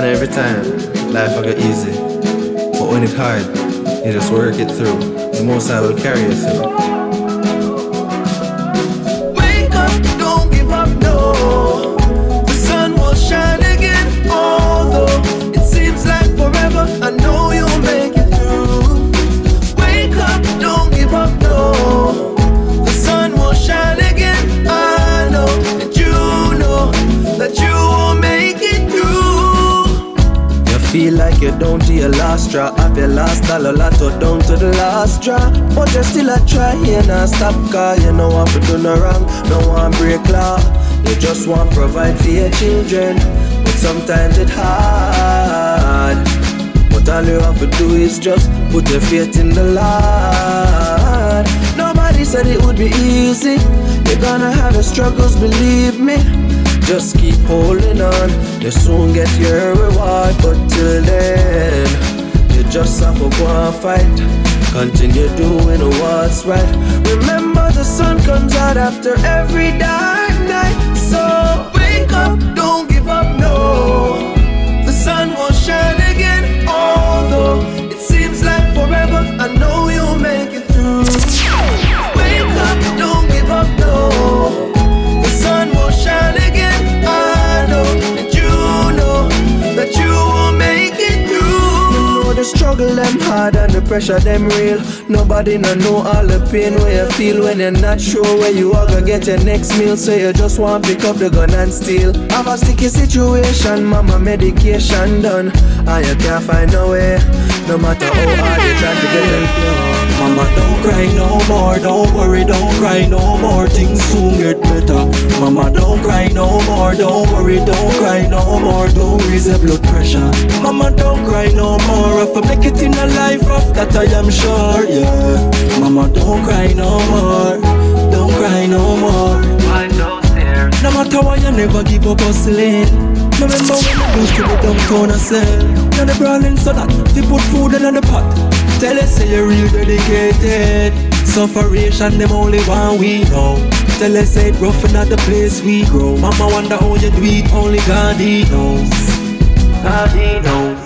every time, life will get easy. But when it's hard, you just work it through. The Most High will carry you through. Wake up, don't give up, no. The sun will shine again. Although it seems like forever, I know you'll make it through. Wake up, don't give up, no. The sun will shine again. I know that you will make it through. You feel like you're down to your last straw. Have your last dollar lotto down to the last straw. But you still a try and not stop, cause you know what to do no wrong. No one break law. You just want to provide for your children. But sometimes it's hard. But all you have to do is just put your faith in the Lord. Nobody said it would be easy. You're gonna have your struggles, believe me. Just keep holding on, you soon get your reward. But till then, you just have to go and fight. Continue doing what's right. Remember the sun comes out after every dark night. So wake up, don't give up, no. The sun will shine again. Although it seems like forever, I know you'll make it through. Wake up, don't give up, no. The sun will shine again. I know that you will make it through. You know the struggle them hard and the pressure them real. Nobody know all the pain where you feel when you're not sure where you are gonna get your next meal. So you just want to pick up the gun and steal. Have a sticky situation, mama, medication done, and you can't find no way. No matter how hard you try to get it. Mama, don't cry no more, don't worry, don't cry no more. Things soon get better. Mama, don't cry no more, don't worry, don't cry no more. Don't raise the blood pressure. Mama, don't cry no more. If I make it in a life of that I am sure, yeah. Mama, don't cry no more, don't cry no more. No matter why you never give up hustling. Remember when I used to be downtown and sell. Now the brawling so that they put food in the pot. Tell us say you're real dedicated. Sufferation them only one we know. Tell us say it rough and not the place we grow. Mama wonder how you do it, only God he knows. God he knows.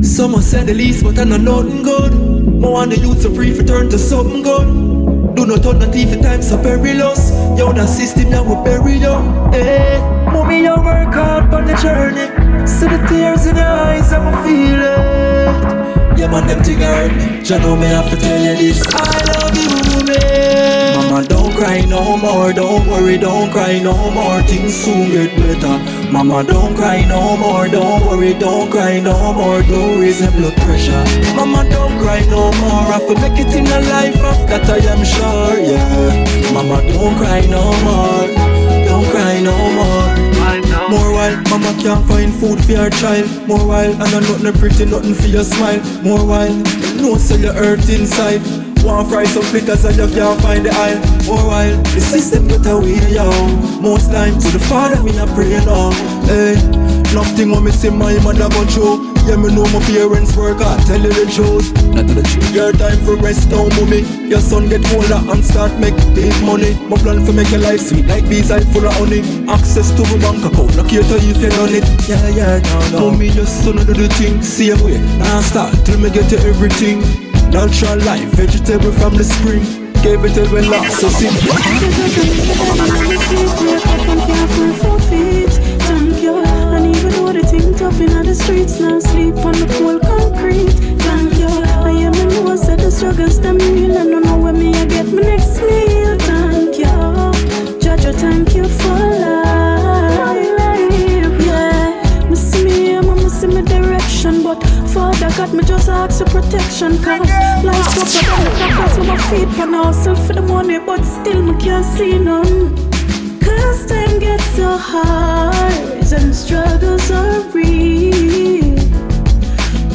Some say the least but I know nothing good. More want the youth so free for turn to something good. Do not turn the thief at times so perilous. Yo, the system that will bury you. Hey, mommy, you work hard on the journey. See the tears in your eyes, I'ma feel it. Yeah, man, them thing hurt me. Jah know me have to tell you this. I love you, man. Mama, don't cry no more. Don't worry, don't cry no more. Things soon get better. Mama, don't cry no more. Don't worry, don't cry no more. Don't raise the blood pressure. Mama, don't cry no more. I have to make it in a life of that I am sure, yeah. Mama, don't cry no more. Don't cry no more. More while, mama can't find food for your child. More while, and I'm nothing pretty, nothing for your smile. More while, no say you hurt inside. Want fry some flickers and you can't find the aisle. More while, the system get away, yo. Most times, to the Father, me not pray now. Hey, nothing when me see my mother go through. Yeah, me know my parents work hard, tell you the truth. Not the truth. Your time for rest now, mommy. Your son get older and start make big money. My plan for make your life sweet like bees and full of honey. Access to my bank account, no care to if you done it. Yeah, no. Mommy, your son do the thing, same way. Now start till me get to everything. Natural life, vegetable from the spring. Gave it till we lost, so see. And even though the thing tough in the streets, now sleep on the cold concrete. Thank you. I am in the most of the struggles, them real. I don't know where me I get my next meal. Thank you. Judge, thank you for life. Yeah, me see me, mama see me direction, but Father God, me just ask for protection. Cause life's tougher than the crackers with my feet on hustle for the money, but still me can't see none. Cause time gets so hard and struggles are real.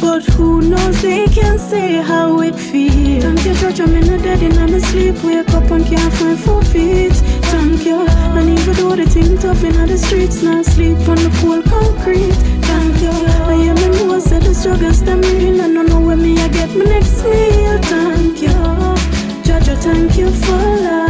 But who knows, they can't say how it feels. Thank you, church, I'm in the dead and I'm asleep. Wake up and can't find 4 feet. Thank you. And even though the thing tough in the streets, now sleep on the cold concrete. Thank you. I am in the most of the struggles, them real. I don't know where me I get my next meal. Thank you. Judge, thank you for life.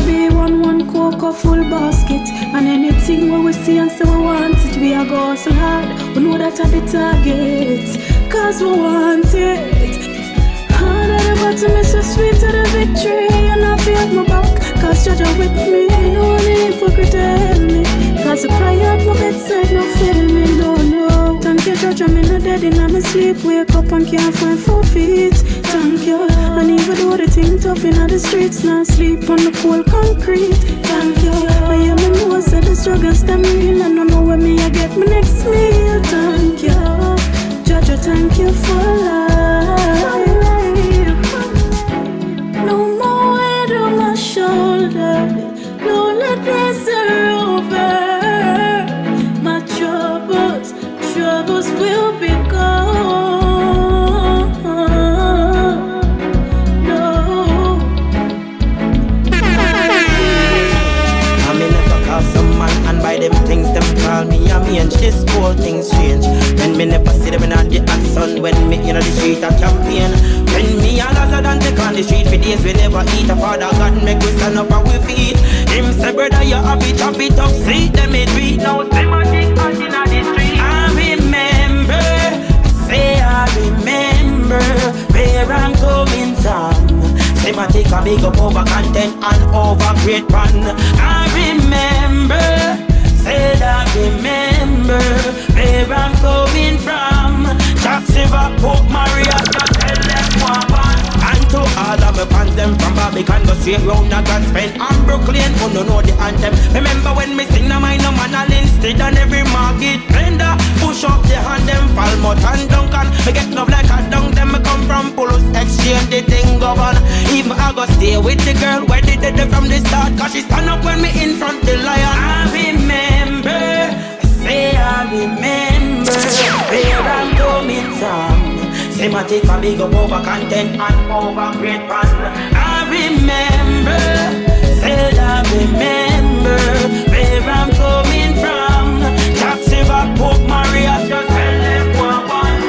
RB11 cocoa full basket. And anything what we see and say we want it, we are go hustle hard. We know that are the targets, cause we want it. Hard at the bottom is so sweet to the victory. And I feel my back, cause Jaja with me. No one ain't hypocrite tell me, cause the prayer at my bedside no fail me, no, no. Thank you, Jaja, me not dead in my sleep. Wake up and can't find 4 feet. Thank you, and even though the thing tough in the streets, now sleep on the cold concrete. Thank you, I am a know said the struggles them real. And I know where me I get my next meal. Thank you, Jaja, thank you for life. No more weight on my shoulder, no let this over. My troubles will be gone. No, I may never call some man, and by them things them call me a mange. This whole thing strange. When me never see them in the action, when me in the street a campaign. When me and Lazarus take on the street for days, we never eat. A father God make we stand up and we feed. Him say brother you have it, chop it up, see them it beat. Now say my thing out in the street. I remember, I remember where I'm coming from. Say my take a big up over content and over great fun. I remember, I remember where I'm coming from. Jack Silver, Pope Maria, just tell them one. And to all of my fans, them from Barbican, go straight round and can spend on Brooklyn, who don't know the anthem. Remember when me sing, no mind no man, I'll instead on every market vendor. Push up the hand, them Falmouth and Duncan. Me get love like a dung, them me come from Pulse Exchange, the thing go on. Even I go stay with the girl, where they did it from the start, cause she stand up when me in front the lion. I remember, I remember where I'm coming from. Say my take a big up over content and over great fun. I remember, I remember where I'm coming from. Jack Silver, Pope Maria, just tell them one.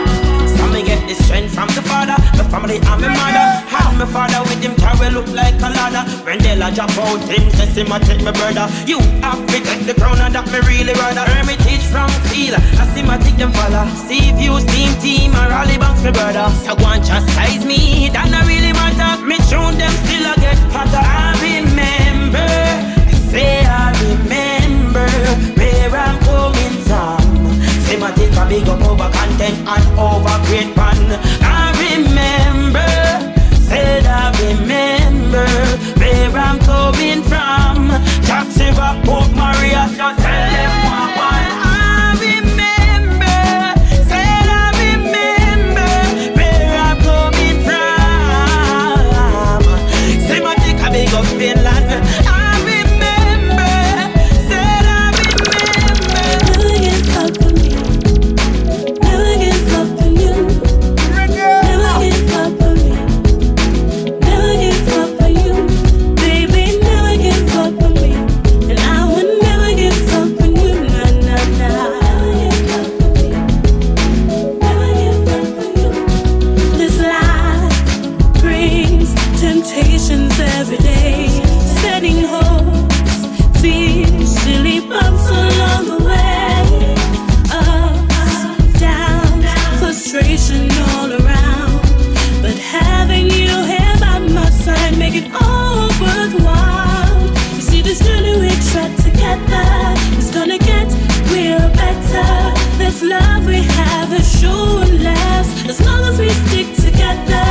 So me get the strength from the father, the family and my mother. And my father with him carry look like a ladder. When they'll drop out him, says him I take my brother. You have to take the crown and that me really rather. Hermitage from Feel, I see my take them follow. See views, team, and rally banks my brother. So go and chastise me, that not really matter. Me tune them still I get hotter. I remember, I remember where I'm coming from. Say my take a big up over content and over great fun. I remember, I remember where I'm coming from. Jack Silver, Pope Maria, just tell them one. I remember, I remember where I'm coming from. Say my take a big up Finland. I remember, I remember. Never give up on me, never give up on you, never give up on me. Never give up on you, baby, never give up on me. And I would never give up on you, nah, nah, nah. Never give up on you, never give up on you. This life brings temptations every day, setting hopes, fears, silly bumps along the way. Ups, downs, frustration all around. But having you here by my side make it all worthwhile. You see this journey we tread together, it's gonna get real better. This love we have is sure and last as long as we stick together.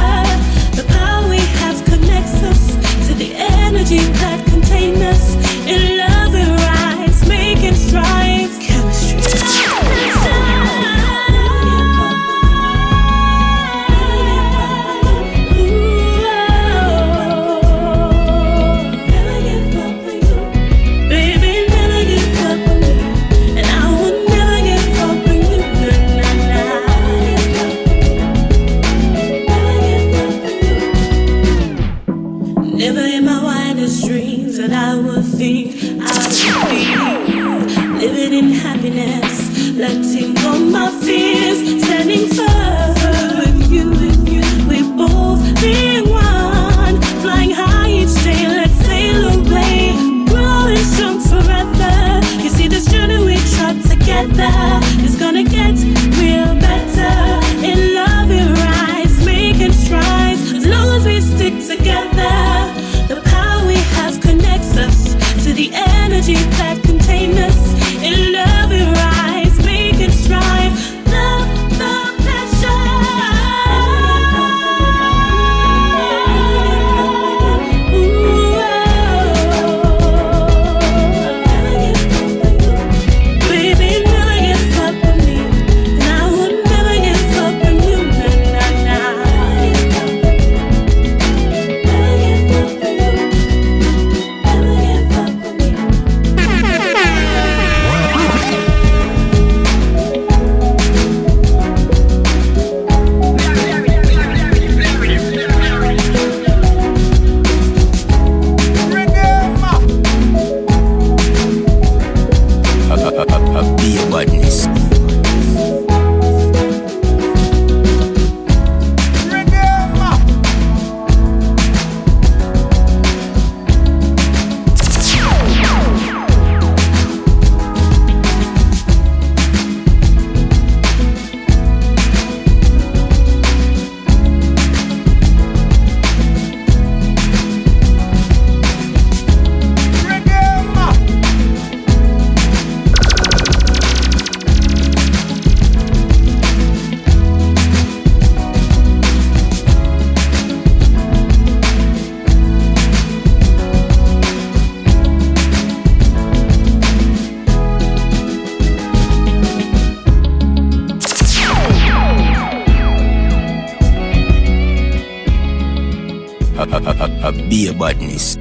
The power we have connects us to the energy that contains us. In love we rise, making strides. Chemistry. Never in my wildest dreams that I would think I would be living in happiness, letting go my fears, standing firm with you. We both being one, flying high each day. Let's sail away, growing strong forever. You see this journey we trod together. the energy that contains us. In love we rise, make it strive. Love the be a badness.